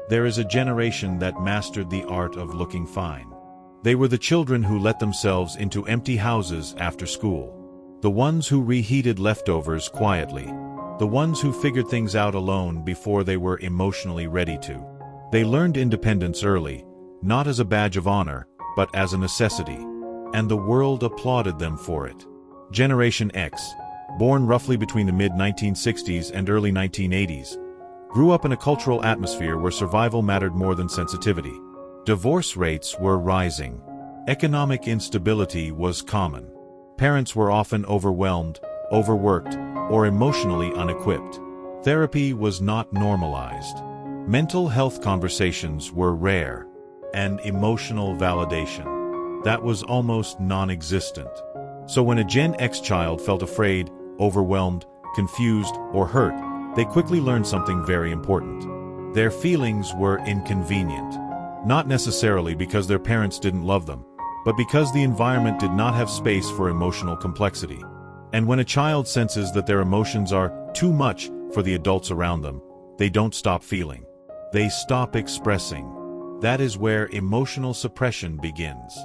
There is a generation that mastered the art of looking fine. They were the children who let themselves into empty houses after school. The ones who reheated leftovers quietly. The ones who figured things out alone before they were emotionally ready to. They learned independence early, not as a badge of honor, but as a necessity. And the world applauded them for it. Generation X, born roughly between the mid-1960s and early 1980s, grew up in a cultural atmosphere where survival mattered more than sensitivity. Divorce rates were rising. Economic instability was common. Parents were often overwhelmed, overworked, or emotionally unequipped. Therapy was not normalized. Mental health conversations were rare. And emotional validation, that was almost non-existent. So when a Gen X child felt afraid, overwhelmed, confused, or hurt, they quickly learned something very important. Their feelings were inconvenient. Not necessarily because their parents didn't love them, but because the environment did not have space for emotional complexity. And when a child senses that their emotions are too much for the adults around them, they don't stop feeling. They stop expressing. That is where emotional suppression begins.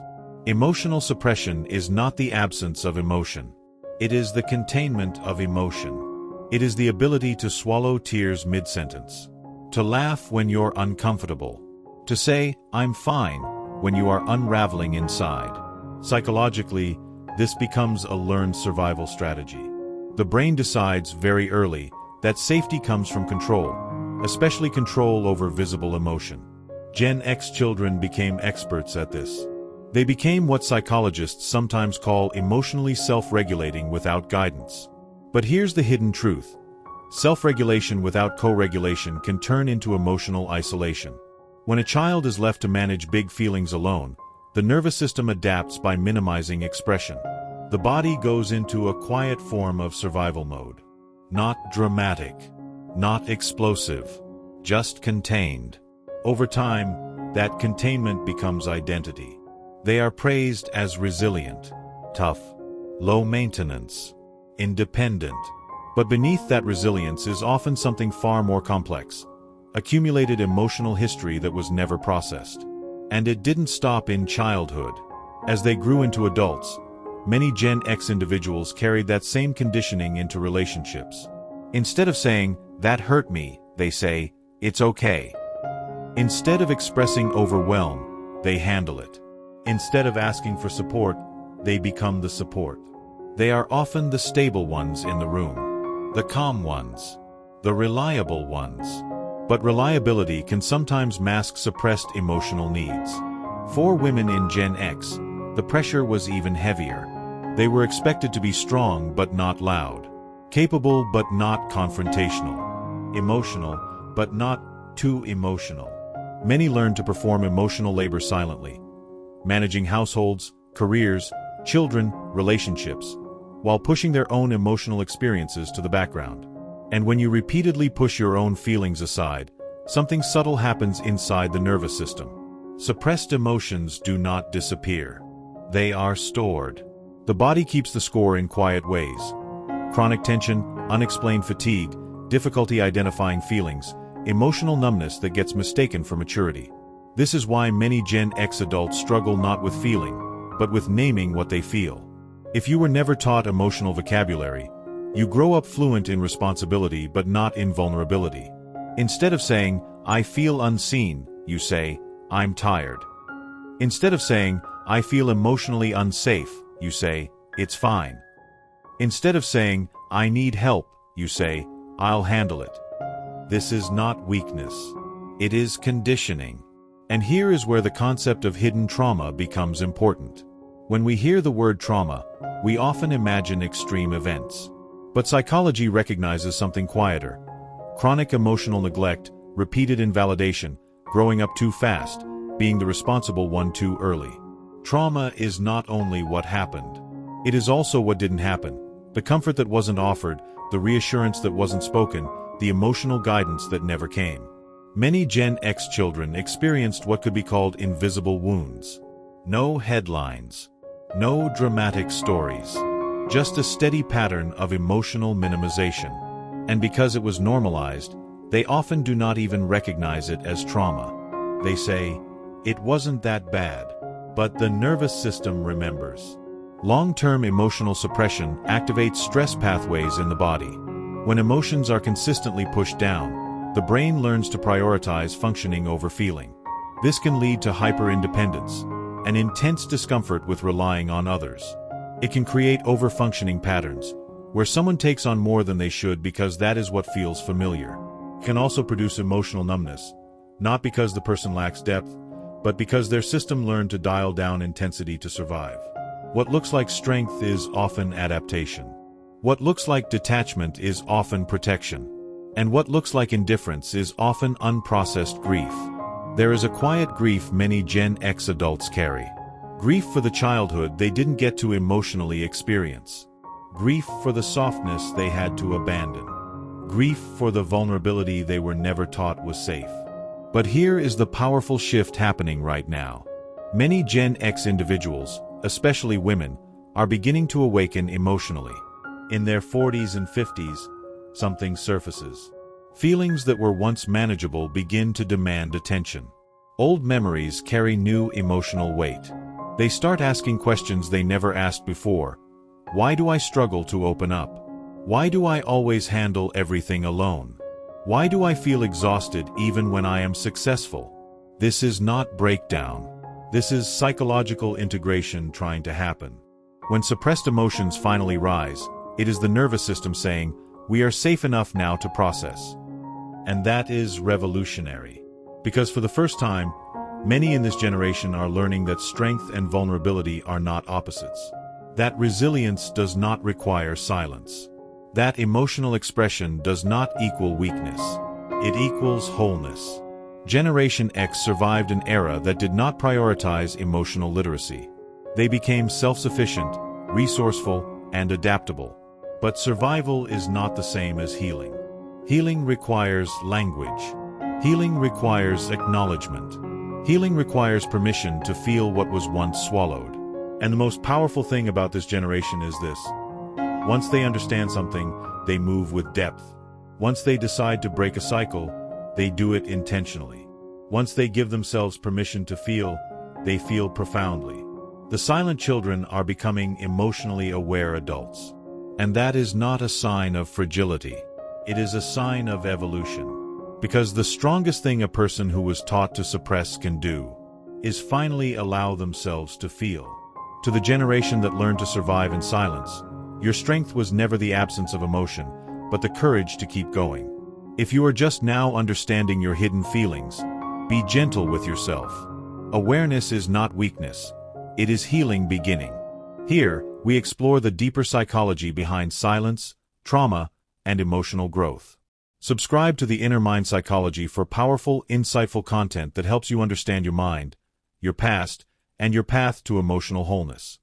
Emotional suppression is not the absence of emotion. It is the containment of emotion. It is the ability to swallow tears mid-sentence. To laugh when you're uncomfortable. To say, "I'm fine," when you are unraveling inside. Psychologically, this becomes a learned survival strategy. The brain decides very early that safety comes from control, especially control over visible emotion. Gen X children became experts at this. They became what psychologists sometimes call emotionally self-regulating without guidance. But here's the hidden truth. Self-regulation without co-regulation can turn into emotional isolation. When a child is left to manage big feelings alone, the nervous system adapts by minimizing expression. The body goes into a quiet form of survival mode. Not dramatic, not explosive, just contained. Over time, that containment becomes identity. They are praised as resilient, tough, low maintenance, independent. But beneath that resilience is often something far more complex. Accumulated emotional history that was never processed. And it didn't stop in childhood. As they grew into adults, many Gen X individuals carried that same conditioning into relationships. Instead of saying, "That hurt me," they say, "It's okay." Instead of expressing overwhelm, they handle it. Instead of asking for support, they become the support. They are often the stable ones in the room. The calm ones. The reliable ones. But reliability can sometimes mask suppressed emotional needs. For women in Gen X, the pressure was even heavier. They were expected to be strong but not loud. Capable but not confrontational. Emotional but not too emotional. Many learned to perform emotional labor silently, managing households, careers, children, relationships, while pushing their own emotional experiences to the background. And when you repeatedly push your own feelings aside, something subtle happens inside the nervous system. Suppressed emotions do not disappear. They are stored. The body keeps the score in quiet ways. Chronic tension, unexplained fatigue, difficulty identifying feelings, emotional numbness that gets mistaken for maturity. This is why many Gen X adults struggle not with feeling, but with naming what they feel. If you were never taught emotional vocabulary, you grow up fluent in responsibility but not in vulnerability. Instead of saying, "I feel unseen," you say, "I'm tired." Instead of saying, "I feel emotionally unsafe," you say, "It's fine." Instead of saying, "I need help," you say, "I'll handle it." This is not weakness. It is conditioning. And here is where the concept of hidden trauma becomes important. When we hear the word trauma, we often imagine extreme events. But psychology recognizes something quieter. Chronic emotional neglect, repeated invalidation, growing up too fast, being the responsible one too early. Trauma is not only what happened. It is also what didn't happen. The comfort that wasn't offered, the reassurance that wasn't spoken, the emotional guidance that never came. Many Gen X children experienced what could be called invisible wounds. No headlines. No dramatic stories. Just a steady pattern of emotional minimization. And because it was normalized, They often do not even recognize it as trauma. They say, "It wasn't that bad." But the nervous system remembers. Long-term emotional suppression activates stress pathways in the body. When emotions are consistently pushed down, the brain learns to prioritize functioning over feeling. This can lead to hyper-independence, an intense discomfort with relying on others. It can create over-functioning patterns, where someone takes on more than they should because that is what feels familiar. It can also produce emotional numbness, not because the person lacks depth, but because their system learned to dial down intensity to survive. What looks like strength is often adaptation. What looks like detachment is often protection. And what looks like indifference is often unprocessed grief. There is a quiet grief many Gen X adults carry. Grief for the childhood they didn't get to emotionally experience. Grief for the softness they had to abandon. Grief for the vulnerability they were never taught was safe. But here is the powerful shift happening right now. Many Gen X individuals, especially women, are beginning to awaken emotionally. In their 40s and 50s, something surfaces. Feelings that were once manageable begin to demand attention. Old memories carry new emotional weight. They start asking questions they never asked before. Why do I struggle to open up? Why do I always handle everything alone? Why do I feel exhausted even when I am successful? This is not breakdown. This is psychological integration trying to happen. When suppressed emotions finally rise, it is the nervous system saying, "We are safe enough now to process." And that is revolutionary. Because for the first time, many in this generation are learning that strength and vulnerability are not opposites. That resilience does not require silence. That emotional expression does not equal weakness. It equals wholeness. Generation X survived an era that did not prioritize emotional literacy. They became self-sufficient, resourceful, and adaptable. But survival is not the same as healing. Healing requires language. Healing requires acknowledgement. Healing requires permission to feel what was once swallowed. And the most powerful thing about this generation is this. Once they understand something, they move with depth. Once they decide to break a cycle, they do it intentionally. Once they give themselves permission to feel, they feel profoundly. The silent children are becoming emotionally aware adults. And that is not a sign of fragility. It is a sign of evolution. Because the strongest thing a person who was taught to suppress can do is finally allow themselves to feel. To the generation that learned to survive in silence, your strength was never the absence of emotion, but the courage to keep going. If you are just now understanding your hidden feelings, be gentle with yourself. Awareness is not weakness. It is healing beginning. Here, we explore the deeper psychology behind silence, trauma, and emotional growth. Subscribe to the Inner Mind Psychology for powerful, insightful content that helps you understand your mind, your past, and your path to emotional wholeness.